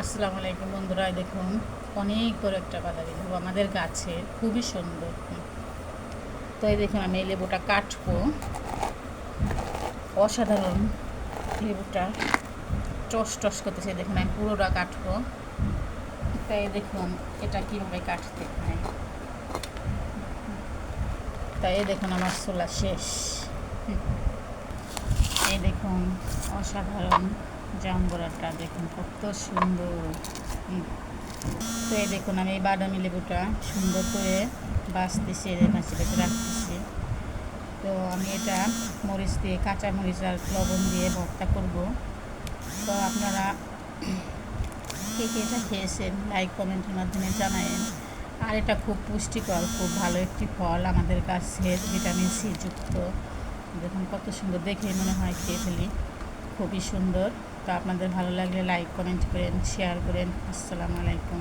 আসসালামু আলাইকুম বন্ধুরা, দেখুন অনেক বড় একটা বাদামি লেবু আমাদের গাছে, খুবই সুন্দর। তো এই দেখুন আমি এই লেবুটা কাটবো। অসাধারণ লেবুটা টস টস করতেছে, দেখুন আমি পুরোটা কাটবো। তাই দেখুন এটা কীভাবে কাটতে হয়। তাই দেখুন আমার ছোলা শেষ। এই দেখুন অসাধারণ জাম্বুরাটা দেখুন কত সুন্দর। তো এই দেখুন আমি এই বাদামি লেবুটা সুন্দর করে বাছতেছি, মাছিটাকে রাখতেছি। তো আমি এটা মরিচ দিয়ে, কাঁচা মরিচ আর লবণ দিয়ে ভর্তা করব। তো আপনারা কে কে এটা খেয়েছেন লাইক কমেন্টের মাধ্যমে জানায়েন। আর এটা খুব পুষ্টিকর, খুব ভালো একটি ফল, আমাদের গাছের ভিটামিন সি যুক্ত। দেখুন কত সুন্দর, দেখে মনে হয় খেয়ে ফেলি, খুবই সুন্দর। তো আপনাদের ভালো লাগলে লাইক কমেন্ট করেন, শেয়ার করেন। আসসালামু আলাইকুম।